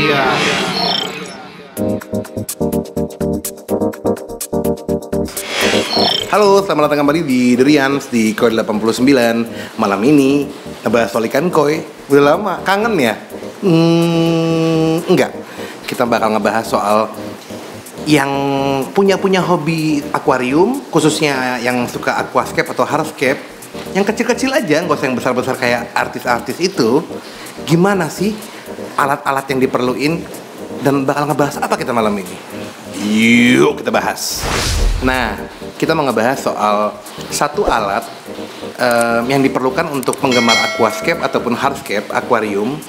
Iya. Halo, selamat datang kembali di Derians di Koi 89. Malam ini ngebahas soal ikan koi. Udah lama, kangen ya? Enggak. Kita bakal ngebahas soal yang punya hobi akuarium, khususnya yang suka aquascape atau hardscape, yang kecil-kecil aja, nggak usah yang besar-besar kayak artis-artis itu. Gimana sih alat-alat yang diperluin, dan bakal ngebahas apa kita malam ini? Yuk kita bahas. Nah, kita mau ngebahas soal satu alat yang diperlukan untuk penggemar aquascape ataupun hardscape akuarium,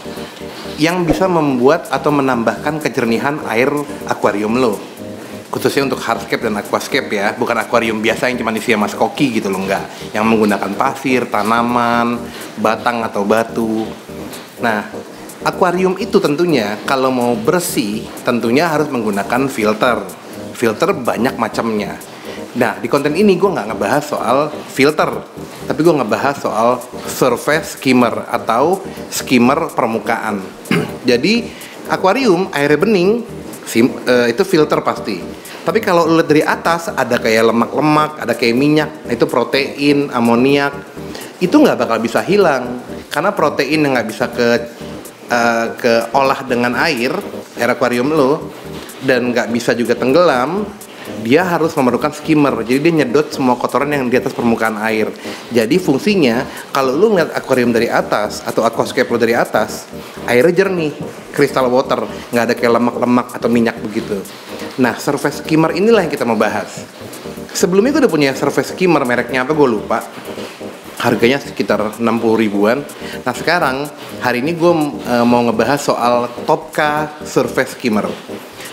yang bisa membuat atau menambahkan kejernihan air akuarium lo. Khususnya untuk hardscape dan aquascape ya, bukan akuarium biasa yang cuma isi mas koki gitu loh, enggak. Yang menggunakan pasir, tanaman, batang atau batu. Nah, akuarium itu tentunya kalau mau bersih tentunya harus menggunakan filter. Filter banyak macamnya. Nah, di konten ini gue nggak ngebahas soal filter, tapi gue ngebahas soal surface skimmer atau skimmer permukaan. Jadi akuarium airnya bening, itu filter pasti. Tapi kalau lu lihat dari atas ada kayak lemak-lemak, ada kayak minyak, nah itu protein, amoniak, itu nggak bakal bisa hilang karena protein yang nggak bisa olah dengan air akuarium lo, dan nggak bisa juga tenggelam. Dia harus memerlukan skimmer, jadi dia nyedot semua kotoran yang di atas permukaan air. Jadi fungsinya kalau lu ngeliat akuarium dari atas atau aquascape lu dari atas, airnya jernih, crystal water, nggak ada kayak lemak-lemak atau minyak begitu. Nah, surface skimmer inilah yang kita mau bahas. Sebelumnya gue udah punya surface skimmer, mereknya apa gue lupa, harganya sekitar 60 ribuan. Nah sekarang hari ini gue mau ngebahas soal Topka surface skimmer.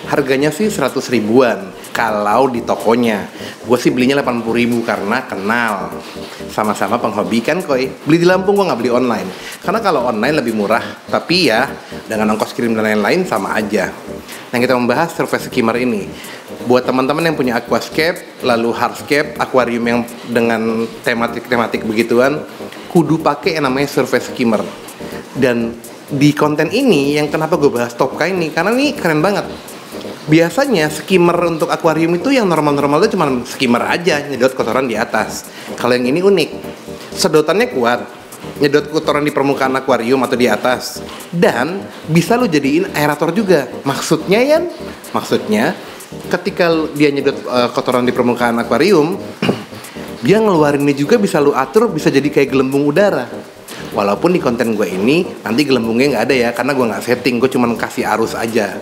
Harganya sih 100 ribuan kalau di tokonya. Gue sih belinya 80 ribu karena kenal, sama-sama penghobi kan koi. Beli di Lampung, gue nggak beli online karena kalau online lebih murah, tapi ya dengan ongkos kirim dan lain-lain sama aja. Nah, kita membahas surface skimmer ini buat teman-teman yang punya aquascape, lalu hardscape, akuarium yang dengan tematik begituan, kudu pakai yang namanya surface skimmer. Dan di konten ini yang kenapa gue bahas Topka ini, karena ini keren banget. Biasanya skimmer untuk akuarium itu yang normal-normal itu cuma skimmer aja, nyedot kotoran di atas. Kalau yang ini unik, sedotannya kuat, nyedot kotoran di permukaan akuarium atau di atas, dan bisa lo jadiin aerator juga. Maksudnya ketika dia nyedot kotoran di permukaan akuarium, dia ngeluarinnya juga bisa lo atur, bisa jadi kayak gelembung udara. Walaupun di konten gue ini nanti gelembungnya nggak ada ya, karena gue nggak setting, gue cuma kasih arus aja.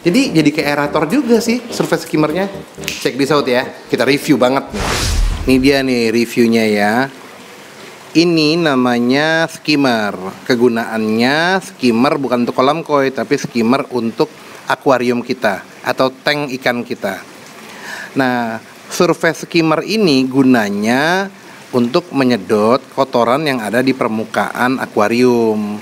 Jadi kayak aerator juga sih surface skimmernya. Check this out ya, kita review banget. Ini dia nih reviewnya ya. Ini namanya skimmer. Kegunaannya skimmer bukan untuk kolam koi, tapi skimmer untuk akuarium kita atau tank ikan kita. Nah, surface skimmer ini gunanya untuk menyedot kotoran yang ada di permukaan akuarium,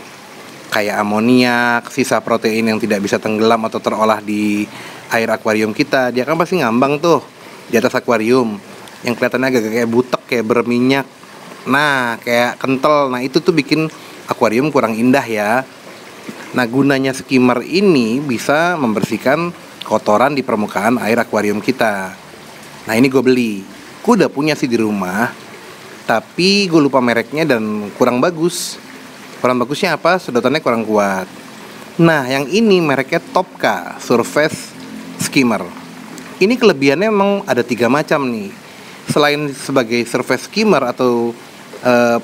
kayak amoniak, sisa protein yang tidak bisa tenggelam atau terolah di air akuarium kita. Dia kan pasti ngambang tuh di atas akuarium, yang kelihatannya agak kayak butek, kayak berminyak. Nah, kayak kental. Nah, itu tuh bikin akuarium kurang indah ya. Nah, gunanya skimmer ini bisa membersihkan kotoran di permukaan air akuarium kita. Nah, ini gue beli. Gue udah punya sih di rumah, tapi gue lupa mereknya dan kurang bagus. Kurang bagusnya apa? Sedotannya kurang kuat. Nah, yang ini mereknya Topka Surface Skimmer. Ini kelebihannya memang ada 3 macam nih. Selain sebagai surface skimmer atau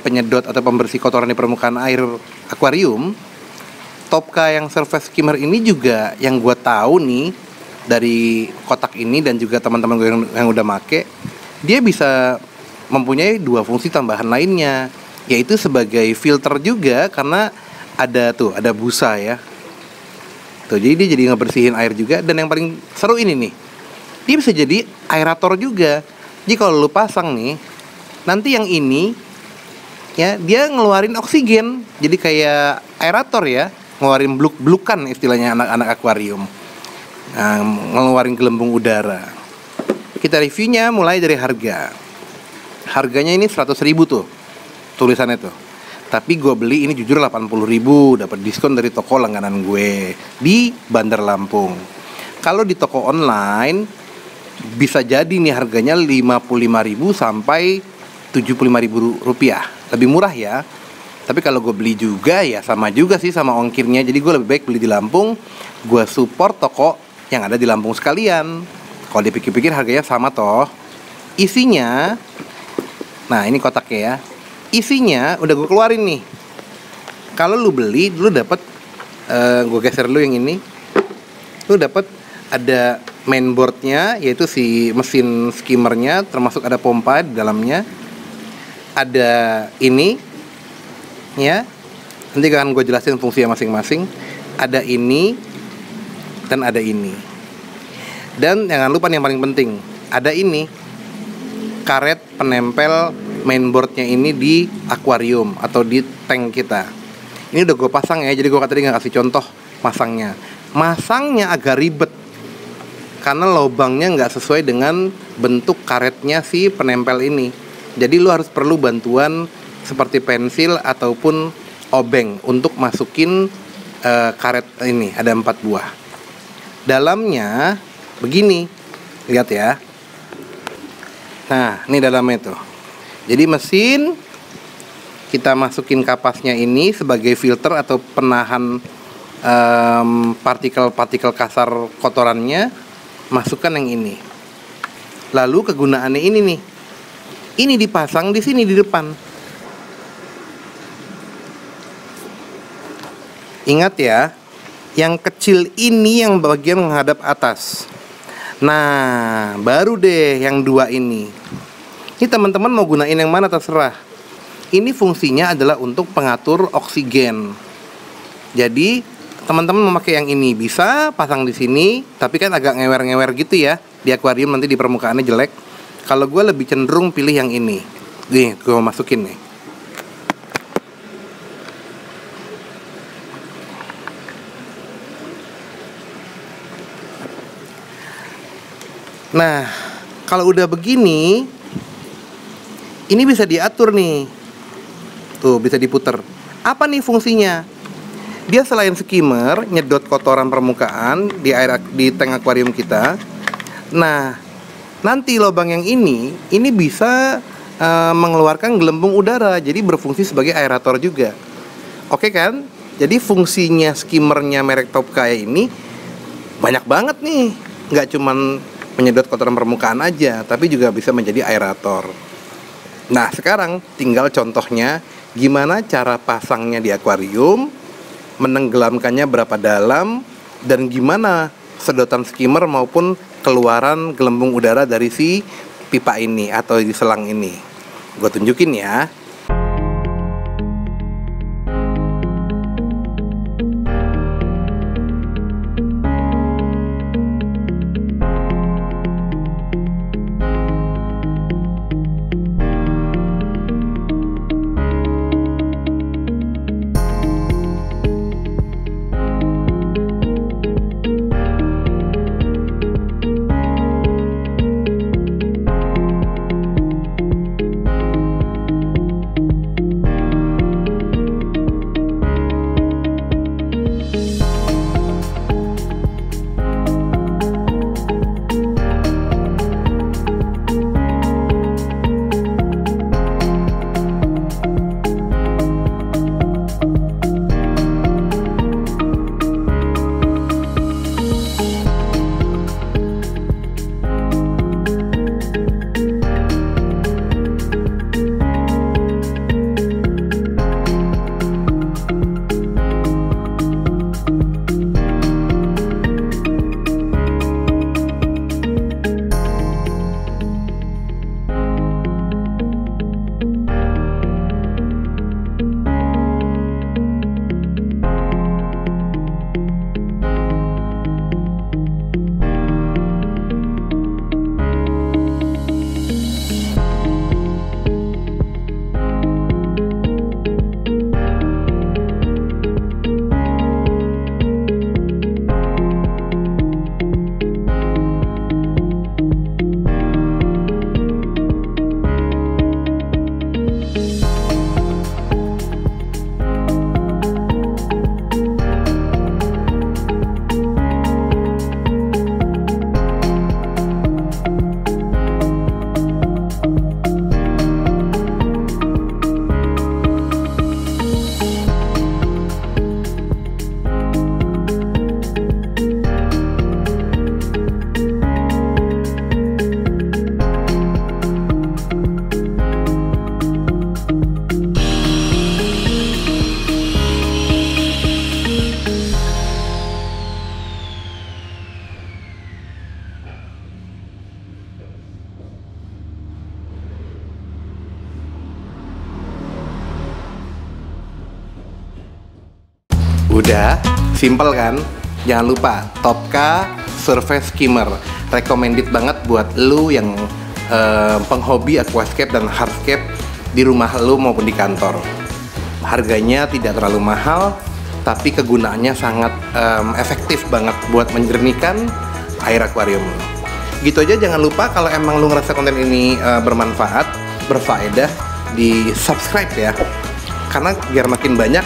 penyedot atau pembersih kotoran di permukaan air akuarium, Topka yang surface skimmer ini juga yang gue tahu nih dari kotak ini dan juga teman-teman gue yang udah make, dia bisa mempunyai 2 fungsi tambahan lainnya, yaitu sebagai filter juga karena ada busa ya. Tuh, jadi dia jadi ngebersihin air juga, dan yang paling seru ini nih, dia bisa jadi aerator juga. Jadi kalau lu pasang nih, nanti yang ini ya dia ngeluarin oksigen, jadi kayak aerator ya, ngeluarin bluk-blukan istilahnya anak-anak akuarium. Nah, ngeluarin gelembung udara. Kita reviewnya mulai dari harga. Harganya ini 100 ribu tuh tulisannya tuh. Tapi gue beli ini jujur 80.000, dapat diskon dari toko langganan gue di Bandar Lampung. Kalau di toko online bisa jadi nih harganya 55.000 sampai 75.000 rupiah. Lebih murah ya. Tapi kalau gue beli juga ya sama juga sih sama ongkirnya. Jadi gue lebih baik beli di Lampung, gue support toko yang ada di Lampung sekalian. Kalau dipikir-pikir harganya sama toh. Isinya, nah ini kotaknya ya. Isinya udah gue keluarin nih. Kalau lu beli, lu dapat, gue geser dulu yang ini. Lu dapat ada mainboardnya, yaitu si mesin skimmernya, termasuk ada pompa di dalamnya. Ada ini, ya. Nanti akan gue jelasin fungsinya masing-masing. Ada ini dan ada ini. Dan jangan lupa yang paling penting, ada ini karet penempel mainboardnya ini di akuarium atau di tank kita. Ini udah gue pasang ya, jadi gue tadi nggak kasih contoh masangnya agak ribet karena lubangnya nggak sesuai dengan bentuk karetnya si penempel ini. Jadi lu harus perlu bantuan seperti pensil ataupun obeng untuk masukin karet ini. Ada 4 buah. Dalamnya begini, lihat ya. Nah, ini dalamnya tuh. Jadi mesin kita masukin kapasnya ini sebagai filter atau penahan partikel-partikel kasar kotorannya, masukkan yang ini. Lalu kegunaannya ini nih. Ini dipasang di sini di depan. Ingat ya, yang kecil ini yang bagian menghadap atas. Nah, baru deh yang 2 ini. Ini teman-teman mau gunain yang mana terserah. Ini fungsinya adalah untuk pengatur oksigen. Jadi teman-teman memakai yang ini bisa pasang di sini, tapi kan agak ngewer-ngewer gitu ya di akuarium, nanti di permukaannya jelek. Kalau gue lebih cenderung pilih yang ini. Nih, gue mau masukin nih. Nah, kalau udah begini, ini bisa diatur nih. Tuh, bisa diputer. Apa nih fungsinya? Dia selain skimmer, nyedot kotoran permukaan di air di tank akuarium kita. Nah, nanti lubang yang ini bisa mengeluarkan gelembung udara, jadi berfungsi sebagai aerator juga. Oke kan? Jadi fungsinya skimmernya merek Top kayak ini banyak banget nih. Nggak cuman menyedot kotoran permukaan aja, tapi juga bisa menjadi aerator. Nah, sekarang tinggal contohnya gimana cara pasangnya di akuarium, menenggelamkannya berapa dalam, dan gimana sedotan skimmer maupun keluaran gelembung udara dari si pipa ini atau di selang ini. Gue tunjukin ya. Udah, simple kan? Jangan lupa, Topka Surface Skimmer recommended banget buat lu yang penghobi aquascape dan hardscape di rumah lu maupun di kantor. Harganya tidak terlalu mahal, tapi kegunaannya sangat efektif banget buat menjernihkan air akuarium lu. Gitu aja, jangan lupa kalau emang lu ngerasa konten ini bermanfaat, berfaedah, di subscribe ya. Karena biar makin banyak,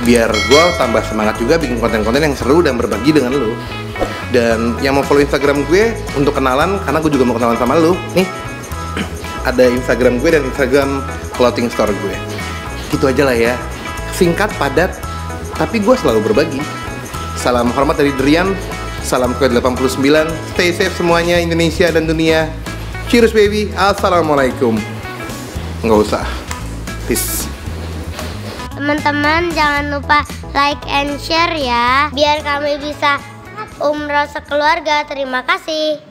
biar gue tambah semangat juga bikin konten-konten yang seru dan berbagi dengan lu. Dan yang mau follow Instagram gue untuk kenalan, karena gue juga mau kenalan sama lu, nih ada Instagram gue dan Instagram clothing store gue. Gitu aja lah ya, singkat, padat, tapi gue selalu berbagi. Salam hormat dari Drian, salam Q89, stay safe semuanya Indonesia dan dunia. Cheers baby, assalamualaikum. Nggak usah, peace. Teman-teman jangan lupa like and share ya, biar kami bisa umroh sekeluarga. Terima kasih.